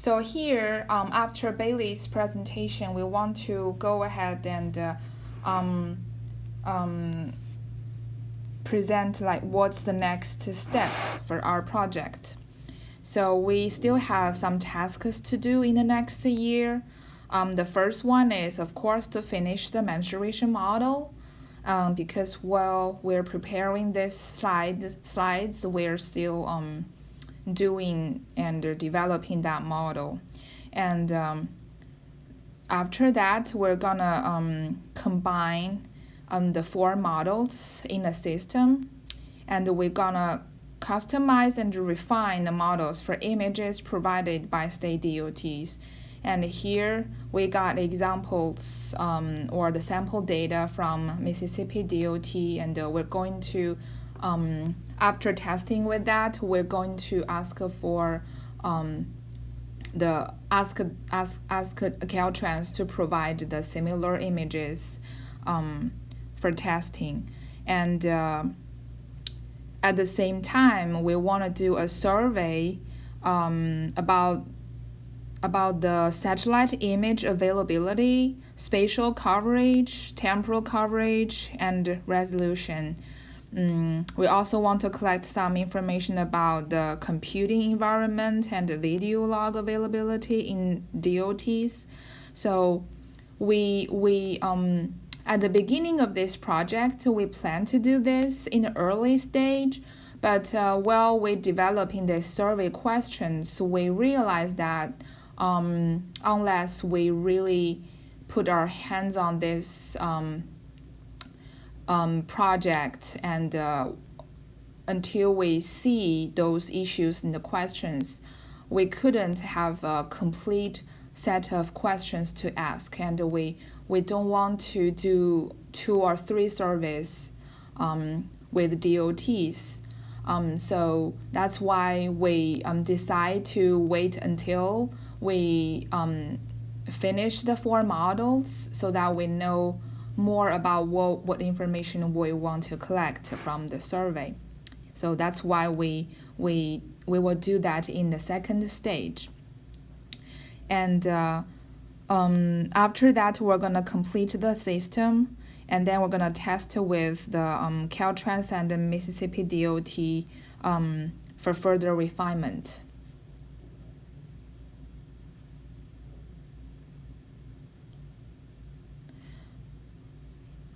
So here, after Bailey's presentation, we want to go ahead and present like what's the next steps for our project. So we still have some tasks to do in the next year. The first one is, of course, to finish the mensuration model. Because while we're preparing this slides, we're still doing and developing that model. And after that, we're gonna combine the 4 models in a system, and we're gonna customize and refine the models for images provided by state DOTs. And here we got examples or the sample data from Mississippi DOT, and we're going to, after testing with that, we're going to ask for ask Caltrans to provide the similar images for testing. And at the same time, we want to do a survey about the satellite image availability, spatial coverage, temporal coverage, and resolution. We also want to collect some information about the computing environment and the video log availability in DOTs. So we at the beginning of this project, we plan to do this in the early stage, but while we're developing the survey questions, we realized that unless we really put our hands on this project and until we see those issues in the questions, we couldn't have a complete set of questions to ask, and we don't want to do 2 or 3 surveys with DOTs. So that's why we decide to wait until we finish the 4 models so that we know more about what information we want to collect from the survey. So that's why we will do that in the second stage. And after that, we're going to complete the system, and then we're going to test with the Caltrans and the Mississippi DOT for further refinement.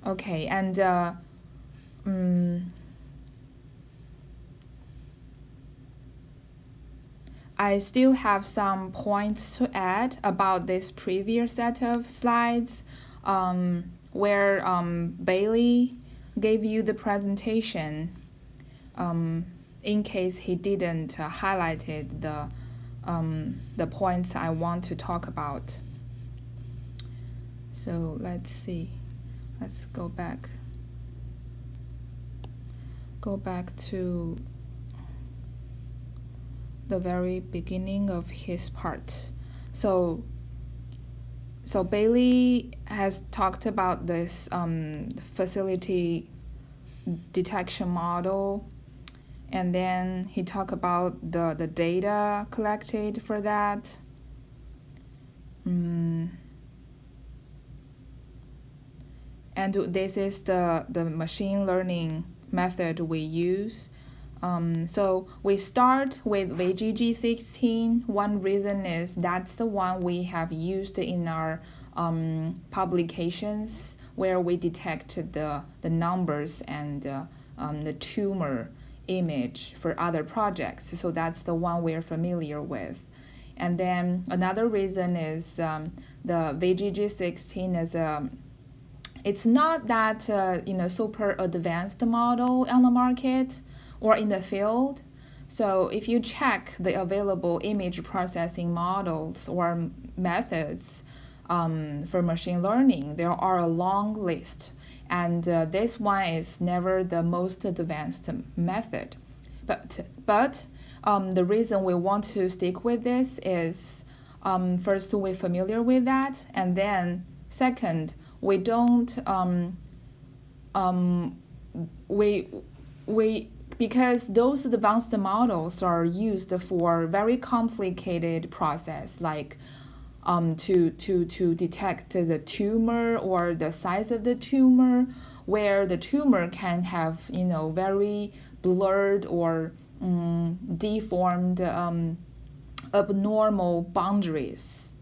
Okay, and I still have some points to add about this previous set of slides where Bailey gave you the presentation in case he didn't highlighted the points I want to talk about. So let's see. Let's go back to the very beginning of his part. So Bailey has talked about this facility detection model, and then he talked about the data collected for that. And this is the machine learning method we use. So we start with VGG16. One reason is that's the one we have used in our publications where we detect the numbers and the tumor image for other projects. So that's the one we're familiar with. And then another reason is the VGG16 is it's not that super advanced model on the market or in the field. So if you check the available image processing models or methods for machine learning, there are a long list, and this one is never the most advanced method. But the reason we want to stick with this is first, we're familiar with that, and then second, we don't because those advanced models are used for very complicated process, like to detect the tumor or the size of the tumor, where the tumor can have very blurred or deformed abnormal boundaries,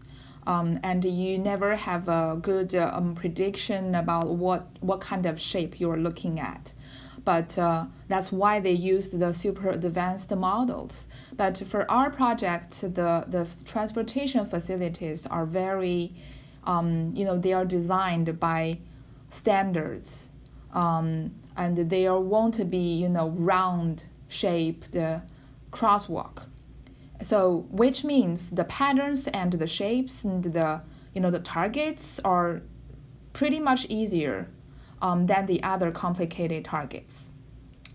and you never have a good prediction about what kind of shape you're looking at. But that's why they used the super advanced models. But for our project, the transportation facilities are very, they are designed by standards, and there won't be, round shaped crosswalk. So, which means the patterns and the shapes and the targets are pretty much easier than the other complicated targets.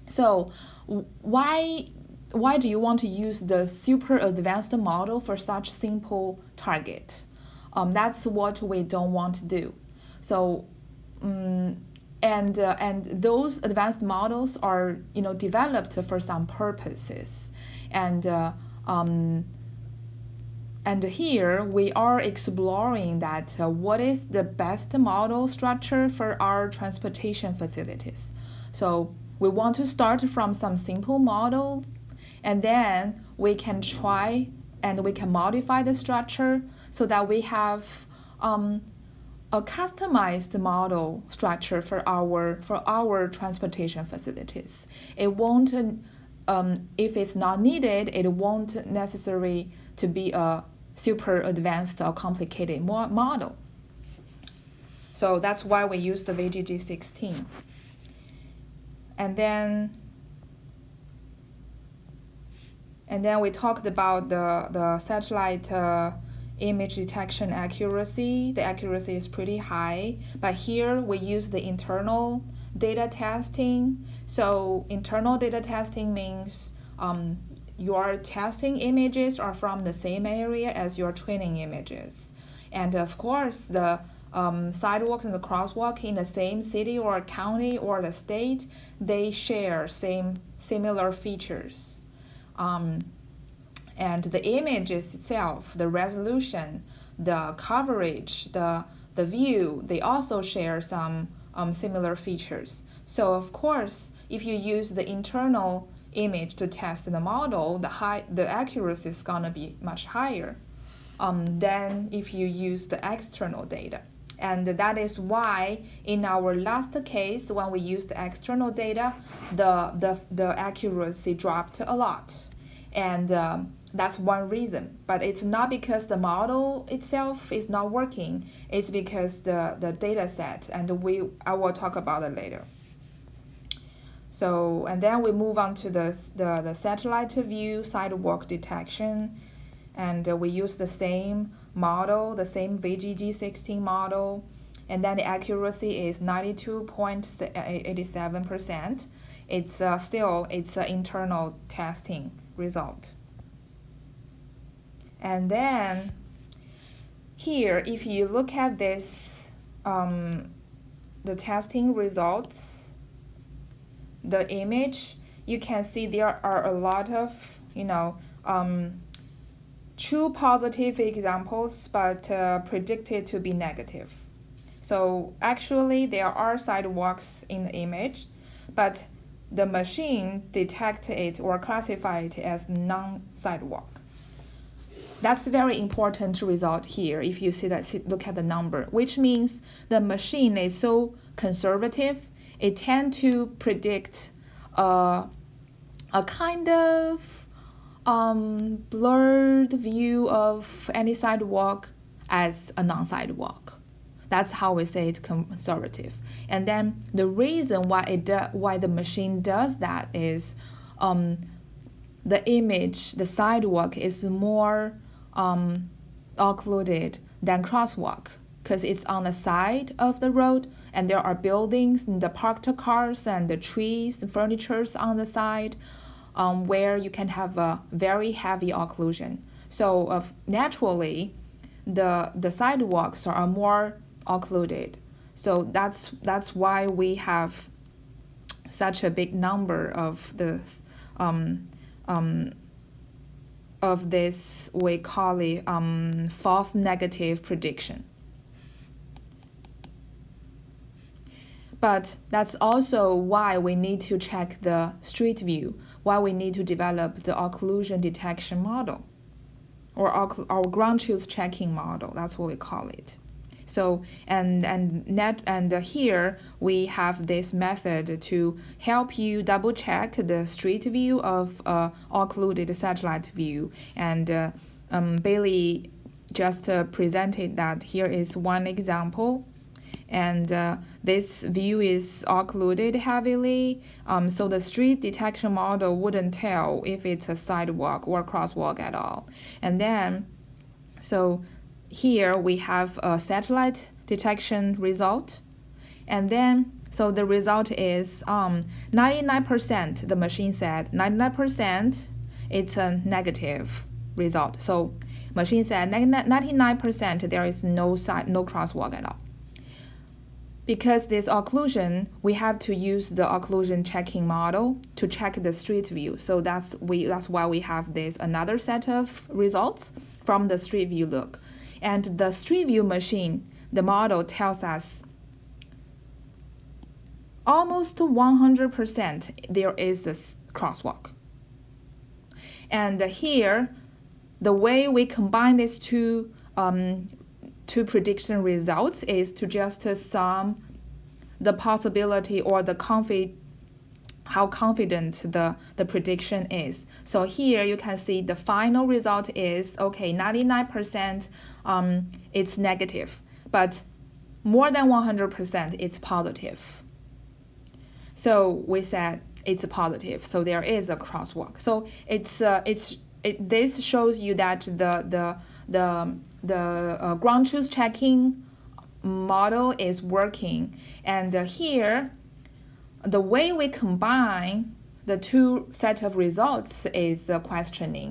So, why do you want to use the super advanced model for such simple target? That's what we don't want to do. So, and those advanced models are developed for some purposes, and here we are exploring that what is the best model structure for our transportation facilities. So we want to start from some simple models, and then we can try and we can modify the structure so that we have a customized model structure for our transportation facilities. It won't, if it's not needed, it won't necessarily to be a super advanced or complicated model. So that's why we use the VGG16. And then we talked about the satellite image detection accuracy. The accuracy is pretty high, but here we use the internal data testing. So internal data testing means your testing images are from the same area as your training images. And of course, the sidewalks and the crosswalk in the same city or county or the state, they share similar features. And the images itself, the resolution, the coverage, the view, they also share some similar features. So of course, if you use the internal image to test the model, the accuracy is gonna be much higher than if you use the external data. And that is why in our last case, when we used the external data, the accuracy dropped a lot. And that's one reason. But it's not because the model itself is not working. It's because the data set, and I will talk about it later. So, and then we move on to the satellite view sidewalk detection. And we use the same model, the same VGG16 model. And then the accuracy is 92.87%. It's still an internal testing result. And then here, if you look at this, the testing results, the image, you can see there are a lot of, true positive examples, but predicted to be negative. So actually, there are sidewalks in the image, but the machine detects it or classifies it as non-sidewalk. That's a very important result here. If you look at the number, which means the machine is so conservative, it tends to predict a kind of blurred view of any sidewalk as a non-sidewalk. That's how we say it's conservative. And then the reason why the machine does that is the image, the sidewalk is more occluded than crosswalk because it's on the side of the road and there are buildings and the parked cars and the trees and furnitures on the side where you can have a very heavy occlusion. So naturally, the sidewalks are more occluded. So that's why we have such a big number of the of this, we call it false negative prediction. But that's also why we need to check the street view, why we need to develop the occlusion detection model, or our ground truth checking model. That's what we call it. So and here we have this method to help you double check the street view of occluded satellite view. And Bailey just presented that. Here is one example. And this view is occluded heavily, so the street detection model wouldn't tell if it's a sidewalk or crosswalk at all. And then, so here we have a satellite detection result. And then, so the result is 99%, the machine said 99% it's a negative result. So machine said 99% there is no crosswalk at all. Because this occlusion, we have to use the occlusion checking model to check the street view. So that's why we have this another set of results from the street view look. And the street view machine, the model tells us almost 100% there is a crosswalk. And here, the way we combine these two prediction results is to just sum the possibility or how confident the prediction is. So here you can see the final result is, okay, 99% it's negative, but more than 100% it's positive. So we said it's positive, so there is a crosswalk. So this shows you that the ground truth checking model is working. And here, the way we combine the two set of results is a question.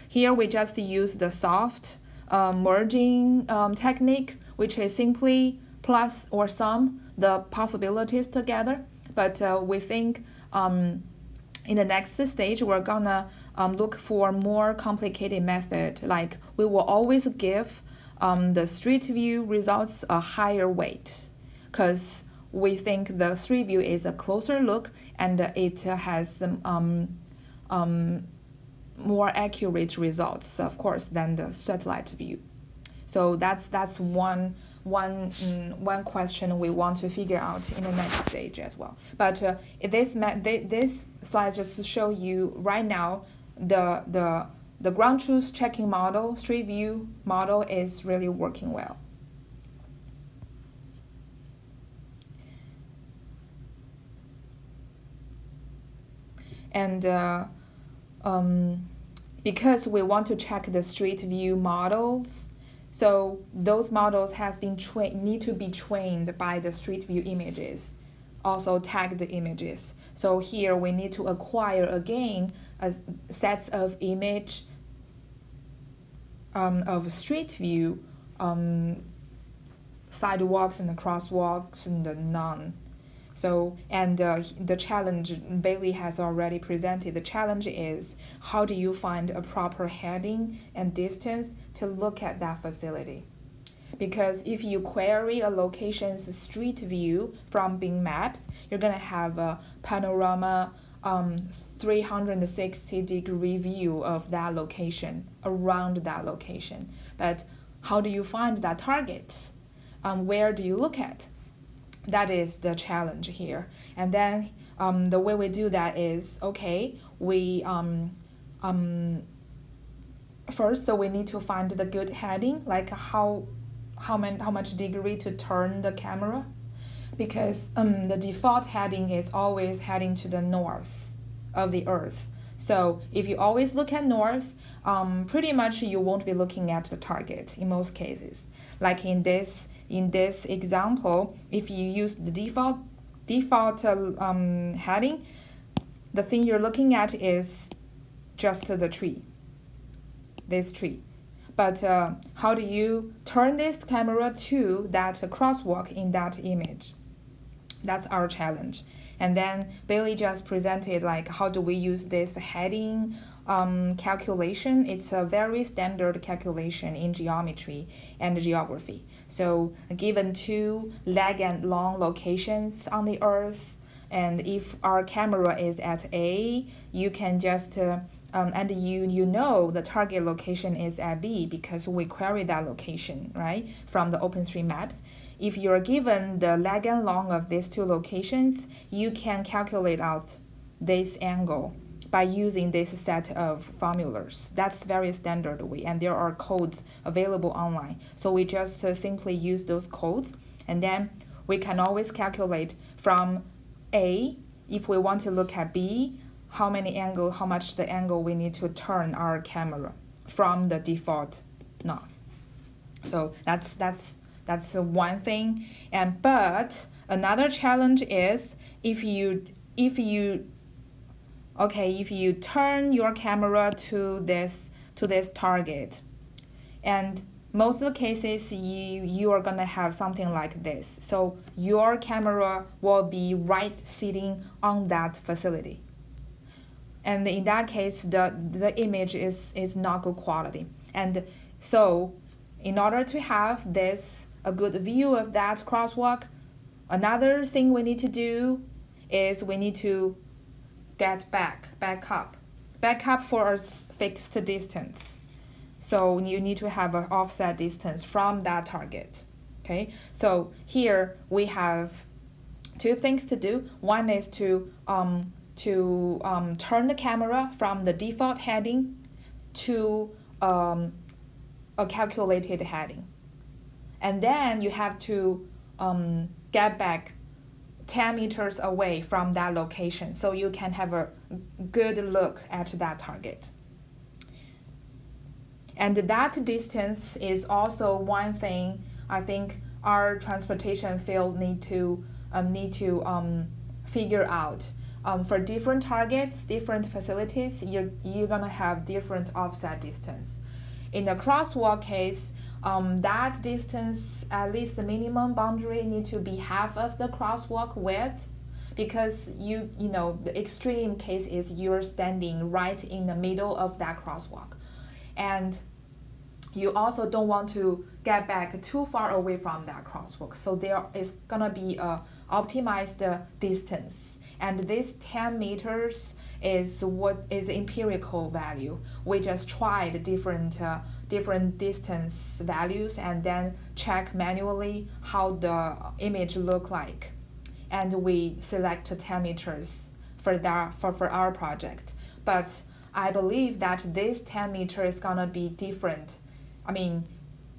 Here we just use the soft merging technique, which is simply plus or sum the possibilities together. But we think in the next stage, we're gonna look for more complicated method. Like we will always give the street view results a higher weight, because we think the street view is a closer look and it has more accurate results, of course, than the satellite view. So that's one question we want to figure out in the next stage as well. But this slide just to show you right now the ground truth checking model, street view model is really working well. And because we want to check the street view models, so those models need to be trained by the street view images, also tagged images. So here we need to acquire again sets of image of street view, sidewalks and the crosswalks and the none. So, and the challenge Bailey has already presented. The challenge is, how do you find a proper heading and distance to look at that facility? Because if you query a location's street view from Bing Maps, you're gonna have a panorama 360-degree view of that location, around that location. But how do you find that target? Where do you look at? That is the challenge here. And then the way we do that is, okay, we first we need to find the good heading, like how much degree to turn the camera, because the default heading is always heading to the north of the Earth. So if you always look at north, pretty much you won't be looking at the target in most cases. Like in this example, if you use the default heading, the thing you're looking at is just the tree, this tree. But how do you turn this camera to that crosswalk in that image? That's our challenge. And then Bailey just presented like how do we use this heading calculation. It's a very standard calculation in geometry and geography. So given two leg and long locations on the Earth, and if our camera is at A, you can just and you know the target location is at B because we query that location, right, from the OpenStreetMaps. If you're given the leg and long of these two locations, you can calculate out this angle by using this set of formulas. That's very standard way, and there are codes available online. So we just simply use those codes, and then we can always calculate from A, if we want to look at B, how much the angle we need to turn our camera from the default north. So that's one thing. But another challenge is if you turn your camera to this target, and most of the cases you are gonna have something like this. So your camera will be right sitting on that facility. And in that case, the image is not good quality. And so in order to have a good view of that crosswalk, another thing we need to do is we need to get back up for a fixed distance. So you need to have an offset distance from that target. Okay, so here we have two things to do. One is to turn the camera from the default heading to a calculated heading, and then you have to get back 10 meters away from that location so you can have a good look at that target. And that distance is also one thing I think our transportation field need to figure out. For different targets, different facilities, you're gonna have different offset distance. In the crosswalk case, that distance, at least the minimum boundary, need to be half of the crosswalk width, because you know the extreme case is you're standing right in the middle of that crosswalk, and you also don't want to get back too far away from that crosswalk. So there is gonna be a optimized distance, and this 10 meters is what is empirical value. We just tried different distance values and then check manually how the image look like, and we select 10 meters for our project. But I believe that this 10 meters is gonna be different. I mean,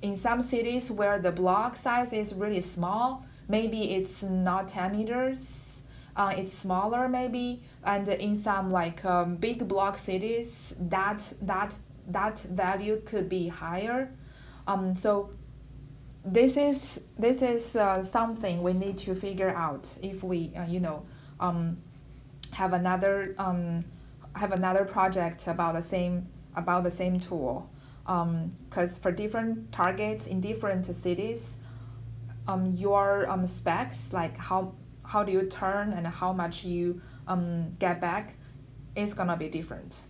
in some cities where the block size is really small, maybe it's not 10 meters, it's smaller maybe, and in some like big block cities, that value could be higher. So this is something we need to figure out if we have another project about the same tool. Because for different targets in different cities, your specs, like how do you turn and how much you get back, is gonna be different.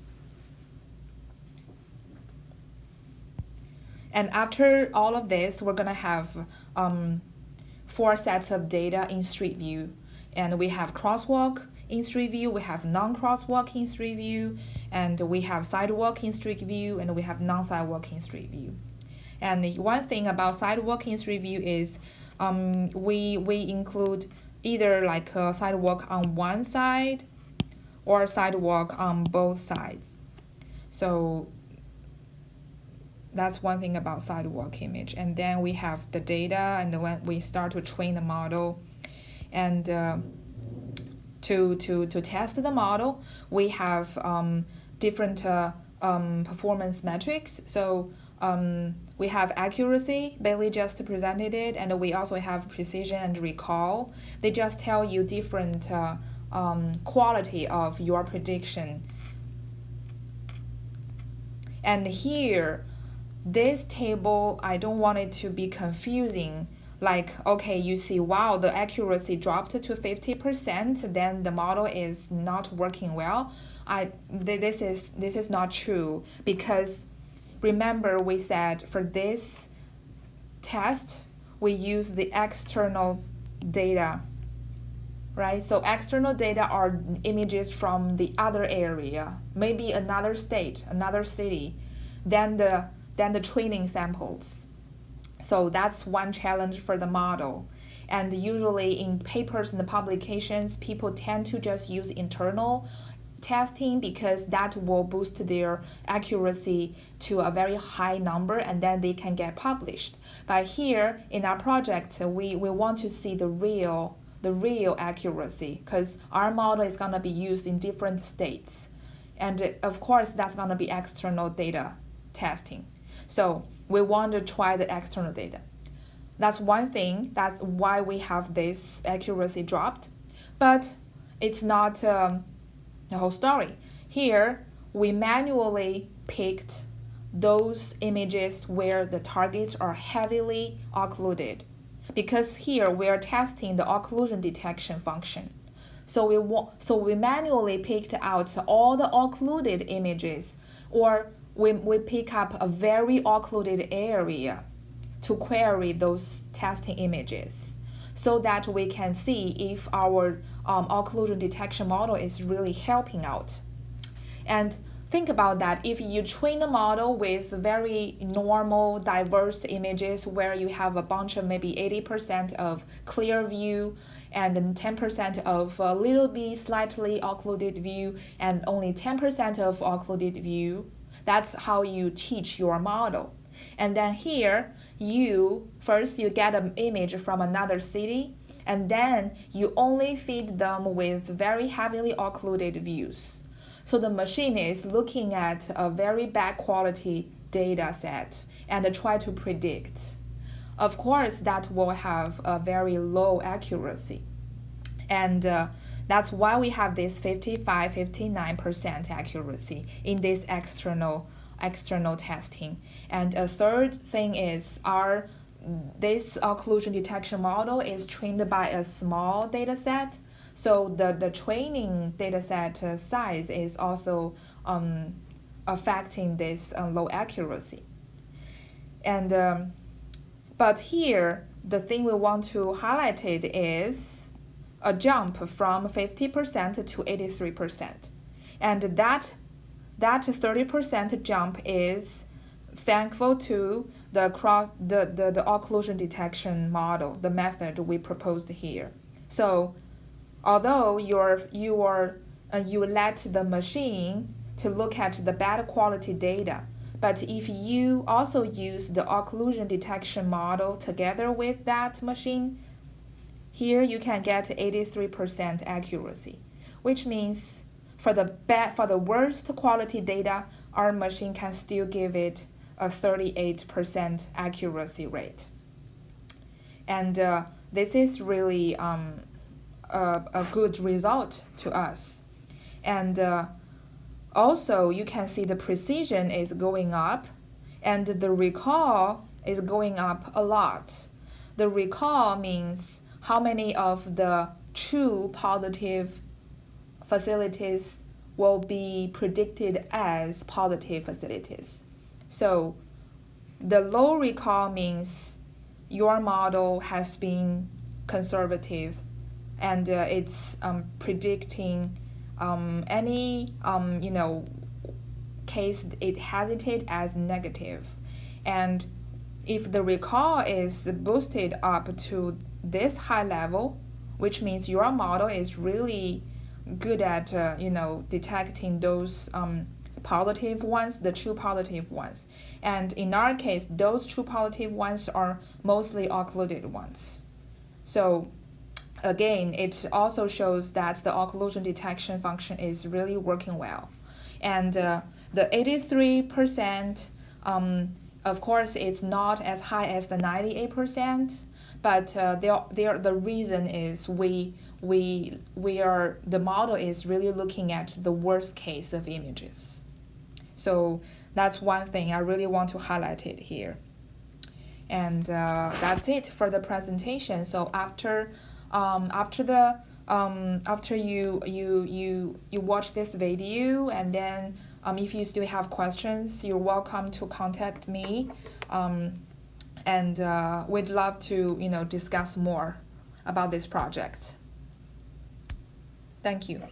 And after all of this, we're gonna have 4 sets of data in Street View, and we have crosswalk in Street View, we have non-crosswalk in Street View, and we have sidewalk in Street View, and we have non-sidewalk in Street View. And the one thing about sidewalk in Street View is we include either like a sidewalk on one side or sidewalk on both sides. So that's one thing about sidewalk image. And then we have the data, and when we start to train the model, and to test the model, we have different performance metrics. So we have accuracy, Bailey just presented it, and we also have precision and recall. They just tell you different quality of your prediction. And here, this table, I don't want it to be confusing like, okay, you see, wow, the accuracy dropped to 50%, then the model is not working well. This is not true, because remember we said for this test we use the external data, right? So external data are images from the other area, maybe another state, another city, than the training samples. So that's one challenge for the model. And usually in papers and the publications, people tend to just use internal testing because that will boost their accuracy to a very high number, and then they can get published. But here in our project, we want to see the real accuracy, because our model is going to be used in different states. And of course, that's going to be external data testing. So we want to try the external data. That's one thing. That's why we have this accuracy dropped. But it's not the whole story. Here, we manually picked those images where the targets are heavily occluded, because here we are testing the occlusion detection function. So we manually picked out all the occluded images, or we pick up a very occluded area to query those testing images, so that we can see if our occlusion detection model is really helping out. And think about that. If you train a model with very normal, diverse images where you have a bunch of maybe 80% of clear view and then 10% of a little bit slightly occluded view and only 10% of occluded view, that's how you teach your model. And then here, you get an image from another city, and then you only feed them with very heavily occluded views. So the machine is looking at a very bad quality data set and try to predict. Of course, that will have a very low accuracy. And that's why we have this 55-59% accuracy in this external testing. And a third thing is this occlusion detection model is trained by a small data set. So the training data set size is also affecting this low accuracy. And but here, the thing we want to highlight it is a jump from 50% to 83%. And that 30% jump is thankful to the occlusion detection model, the method we proposed here. So although you let the machine to look at the bad quality data, but if you also use the occlusion detection model together with that machine, here you can get 83% accuracy, which means for the worst quality data, our machine can still give it a 38% accuracy rate. And this is really a good result to us. And also you can see the precision is going up, and the recall is going up a lot. The recall means how many of the true positive facilities will be predicted as positive facilities. So the low recall means your model has been conservative, and it's predicting any case it hesitate as negative. And if the recall is boosted up to this high level, which means your model is really good at detecting those positive ones, the true positive ones. And in our case, those true positive ones are mostly occluded ones. So again, it also shows that the occlusion detection function is really working well. And the 83%, of course, it's not as high as the 98%, but the reason is the model is really looking at the worst case of images. So that's one thing I really want to highlight it here. And that's it for the presentation. So after you watch this video, and then if you still have questions, you're welcome to contact me, and we'd love to discuss more about this project. Thank you.